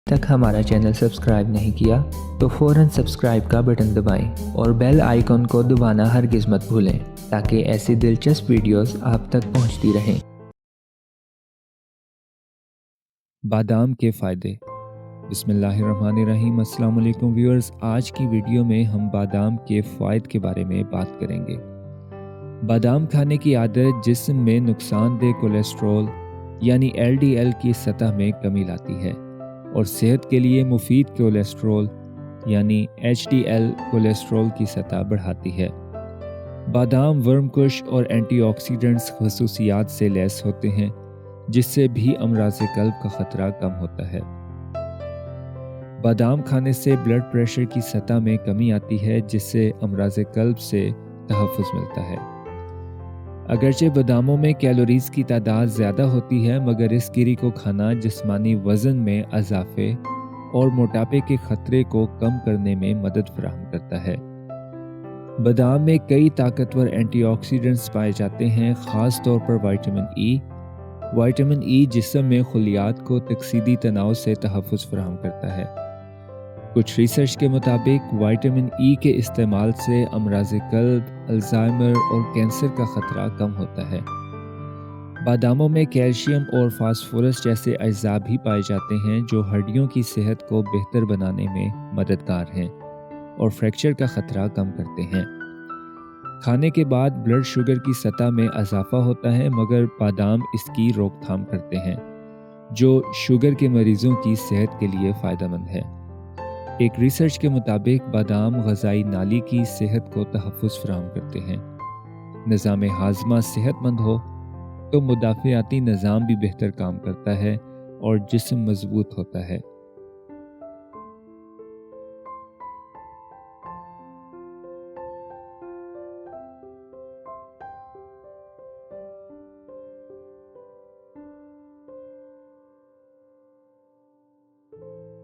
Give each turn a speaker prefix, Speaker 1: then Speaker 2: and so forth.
Speaker 1: तक हमारा channel subscribe नहीं किया तो फ़ौरन सब्सक्राइब का बटन दबाएं और बेल आइकन को दबाना हरगिज़ मत भूलें ताकि ऐसी दिलचस्प वीडियोस आप तक पहुंचती रहें।
Speaker 2: बादाम के फ़ायदे। बिस्मिल्लाहिर्रहमानिर्रहीम। अस्सलाम वालेकुम व्यूअर्स, आज की वीडियो में हम बादाम के फ़ायदे के बारे में बात करेंगे। बादाम खाने की आदत जिस्म में नुकसानदेह कोलेस्ट्रॉल यानी LDL की सतह में कमी लाती है और सेहत के लिए मुफीद कोलेस्ट्रॉल यानी HDL कोलेस्ट्रॉल की सतह बढ़ाती है। बादाम वर्मकुश और एंटीऑक्सीडेंट्स खसूसियात से लैस होते हैं जिससे भी अमराज़ क़ल्ब का ख़तरा कम होता है। बादाम खाने से ब्लड प्रेशर की सतह में कमी आती है जिससे अमराज़ क़ल्ब से तहफ़्फ़ुज़ मिलता है। अगरचे बादामों में कैलोरीज़ की तादाद ज़्यादा होती है मगर इस गिरी को खाना जिस्मानी वज़न में इजाफे और मोटापे के ख़तरे को कम करने में मदद फराहम करता है। बादाम में कई ताकतवर एंटीऑक्सीडेंट्स पाए जाते हैं, ख़ास तौर पर विटामिन ई। विटामिन ई जिस्म में खुलियात को तकसीदी तनाव से तहफ़्फ़ुज़ फराहम करता है। कुछ रिसर्च के मुताबिक विटामिन ई के इस्तेमाल से अमराज़ क़ल्ब, अल्ज़ाइमर और कैंसर का ख़तरा कम होता है। बादामों में कैल्शियम और फास्फोरस जैसे अज्जा भी पाए जाते हैं जो हड्डियों की सेहत को बेहतर बनाने में मददगार हैं और फ्रैक्चर का ख़तरा कम करते हैं। खाने के बाद ब्लड शुगर की सतह में इजाफा होता है मगर बादाम इसकी रोकथाम करते हैं जो शुगर के मरीज़ों की सेहत के लिए फ़ायदेमंद है। एक रिसर्च के मुताबिक बादाम ग़ज़ाई नाली की सेहत को तहफ़्फ़ुज़ फराहम करते हैं। निज़ाम हाज़मा सेहतमंद हो तो मुदाफ़ियाती निज़ाम भी बेहतर काम करता है और जिस्म मज़बूत होता है।